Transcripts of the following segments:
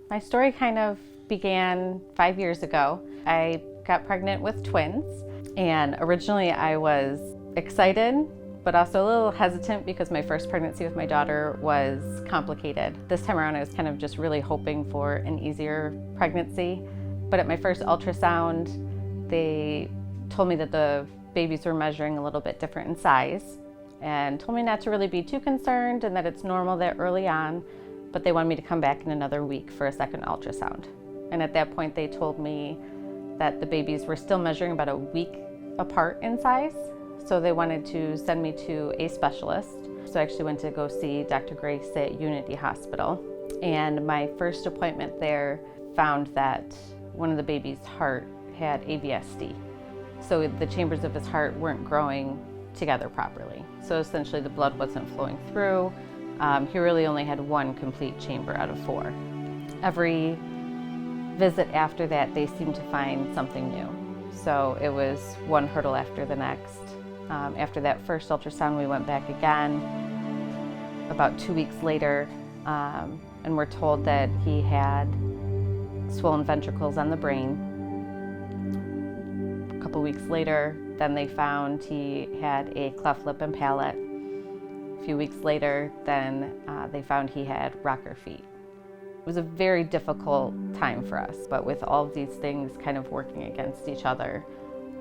My story kind of began 5 years ago. I got pregnant with twins, and originally I was excited, but also a little hesitant because my first pregnancy with my daughter was complicated. This time around I was kind of just really hoping for an easier pregnancy. But at my first ultrasound, they told me that the babies were measuring a little bit different in size and told me not to really be too concerned and that it's normal that early on, but they wanted me to come back in another week for a second ultrasound. And at that point they told me that the babies were still measuring about a week apart in size, so they wanted to send me to a specialist. So I actually went to go see Dr. Grace at Unity Hospital, and my first appointment there found that one of the baby's heart had ABSD. So the chambers of his heart weren't growing together properly. So essentially the blood wasn't flowing through. He really only had one complete chamber out of 4. Every visit after that, they seemed to find something new. So it was one hurdle after the next. After that first ultrasound, we went back again about 2 weeks later, and we're told that he had swollen ventricles on the brain. A couple weeks later, then they found he had a cleft lip and palate. A few weeks later, then they found he had rocker feet. It was a very difficult time for us, but with all of these things kind of working against each other,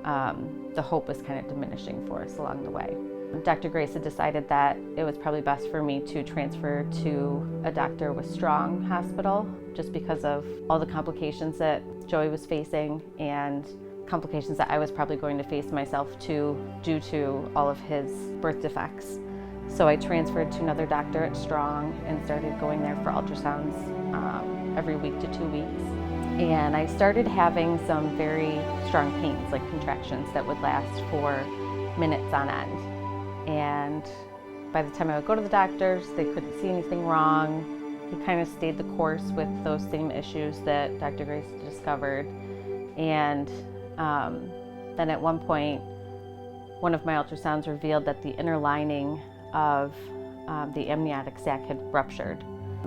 the hope was kind of diminishing for us along the way. Dr. Grace had decided that it was probably best for me to transfer to a doctor with Strong Hospital, just because of all the complications that Joey was facing and complications that I was probably going to face myself too, due to all of his birth defects. So I transferred to another doctor at Strong and started going there for ultrasounds every week to 2 weeks. And I started having some very strong pains, like contractions that would last for minutes on end. And by the time I would go to the doctors, they couldn't see anything wrong. He kind of stayed the course with those same issues that Dr. Grace discovered. And then at one point, one of my ultrasounds revealed that the inner lining of the amniotic sac had ruptured.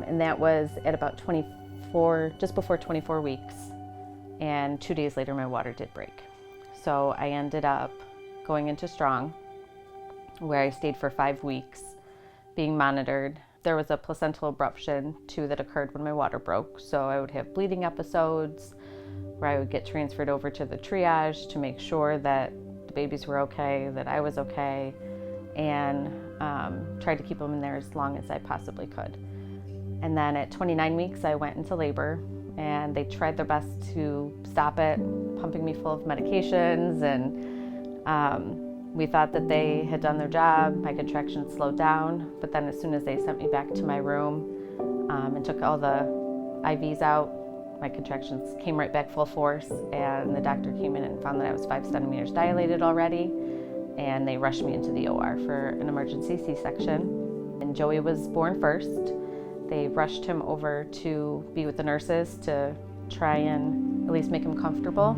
And that was at about just before 24 weeks. And 2 days later, my water did break. So I ended up going into Strong, where I stayed for 5 weeks, being monitored. There was a placental abruption too that occurred when my water broke. So I would have bleeding episodes where I would get transferred over to the triage to make sure that the babies were okay, that I was okay, and tried to keep them in there as long as I possibly could. And then at 29 weeks, I went into labor, and they tried their best to stop it, pumping me full of medications, and we thought that they had done their job. My contractions slowed down, but then as soon as they sent me back to my room and took all the IVs out, my contractions came right back full force, and the doctor came in and found that I was 5 centimeters dilated already, and they rushed me into the OR for an emergency C-section. And Joey was born first. They rushed him over to be with the nurses to try and at least make him comfortable.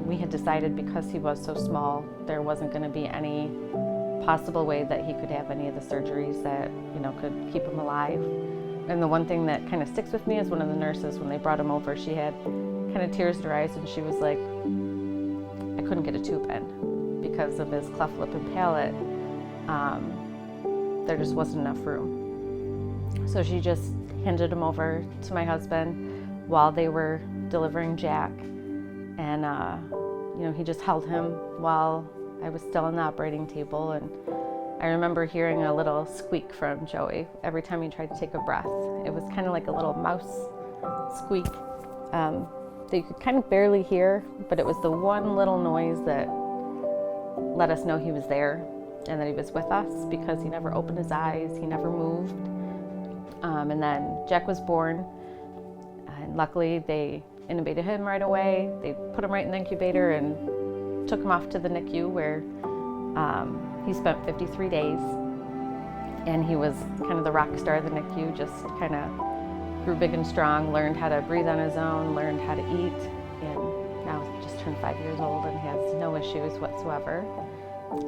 We had decided because he was so small, there wasn't going to be any possible way that he could have any of the surgeries that, could keep him alive. And the one thing that kind of sticks with me is one of the nurses, when they brought him over, she had kind of tears in her eyes, and she was like, I couldn't get a tube in because of his cleft lip and palate. There just wasn't enough room. So she just handed him over to my husband while they were delivering Jack. And, he just held him while I was still on the operating table. And I remember hearing a little squeak from Joey every time he tried to take a breath. It was kind of like a little mouse squeak that you could kind of barely hear, but it was the one little noise that let us know he was there and that he was with us, because he never opened his eyes, he never moved. And then Jack was born, and luckily they intubated him right away. They put him right in the incubator and took him off to the NICU, where he spent 53 days. And he was kind of the rock star of the NICU, just kind of grew big and strong, learned how to breathe on his own, learned how to eat, and now he's just turned 5 years old and has no issues whatsoever.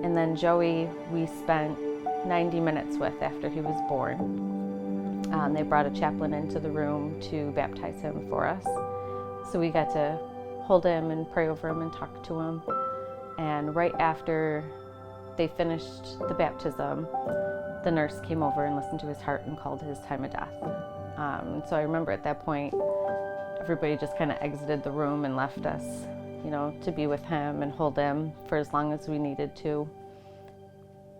And then Joey, we spent 90 minutes with after he was born. They brought a chaplain into the room to baptize him for us. So we got to hold him and pray over him and talk to him. And right after they finished the baptism, the nurse came over and listened to his heart and called his time of death. So I remember at that point, everybody just kind of exited the room and left us, to be with him and hold him for as long as we needed to.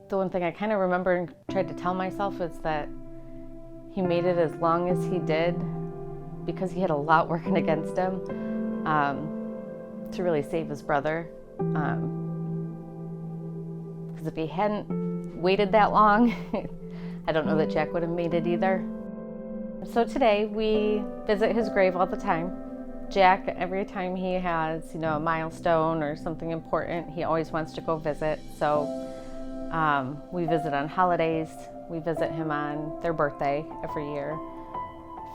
The one thing I kind of remember and tried to tell myself is that he made it as long as he did because he had a lot working against him to really save his brother. Because if he hadn't waited that long, I don't know that Jack would have made it either. So today we visit his grave all the time. Jack, every time he has, a milestone or something important, he always wants to go visit. So we visit on holidays. We visit him on their birthday every year.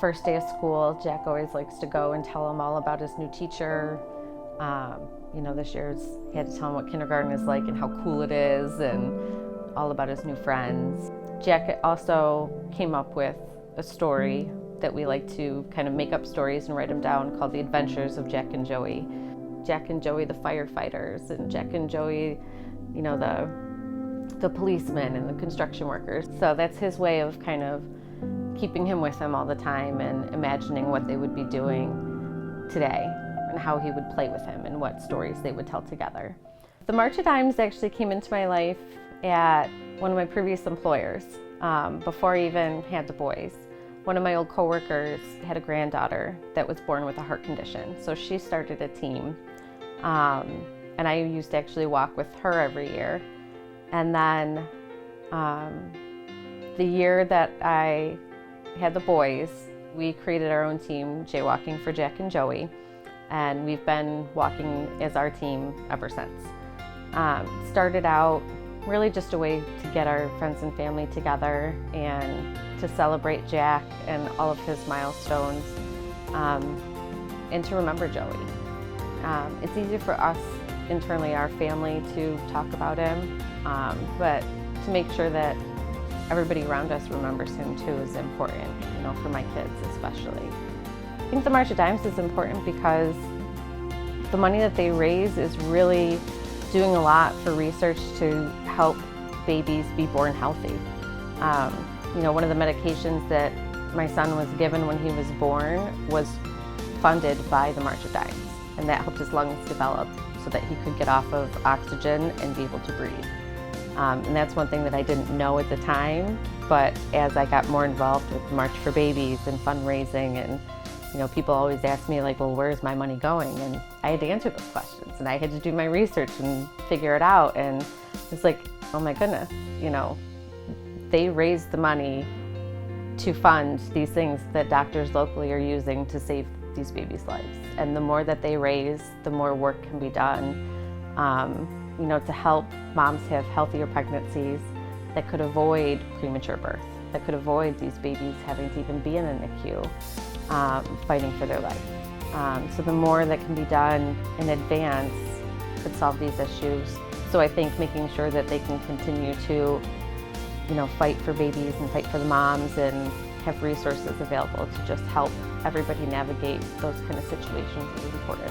First day of school, Jack always likes to go and tell him all about his new teacher. This year he had to tell him what kindergarten is like and how cool it is and all about his new friends. Jack also came up with a story that we like to kind of make up stories and write them down called The Adventures of Jack and Joey. Jack and Joey the firefighters, and Jack and Joey, the policemen and the construction workers. So that's his way of kind of keeping him with him all the time and imagining what they would be doing today and how he would play with him and what stories they would tell together. The March of Dimes actually came into my life at one of my previous employers, before I even had the boys. One of my old coworkers had a granddaughter that was born with a heart condition, so she started a team. And I used to actually walk with her every year. And then the year that I had the boys, we created our own team, Jaywalking for Jack and Joey, and we've been walking as our team ever since. Started out really just a way to get our friends and family together and to celebrate Jack and all of his milestones, and to remember Joey. It's easy for us internally, our family, to talk about him, but to make sure that everybody around us remembers him too is important, for my kids especially. I think the March of Dimes is important because the money that they raise is really doing a lot for research to help babies be born healthy. One of the medications that my son was given when he was born was funded by the March of Dimes, and that helped his lungs develop so that he could get off of oxygen and be able to breathe. And that's one thing that I didn't know at the time, but as I got more involved with the March for Babies and fundraising, and people always ask me well, where's my money going? And I had to answer those questions, and I had to do my research and figure it out. And it's oh my goodness, they raise the money to fund these things that doctors locally are using to save these babies' lives. And the more that they raise, the more work can be done, to help moms have healthier pregnancies that could avoid premature birth, that could avoid these babies having to even be in a NICU, fighting for their life. So the more that can be done in advance could solve these issues. So I think making sure that they can continue to, fight for babies and fight for the moms and have resources available to just help everybody navigate those kind of situations is important.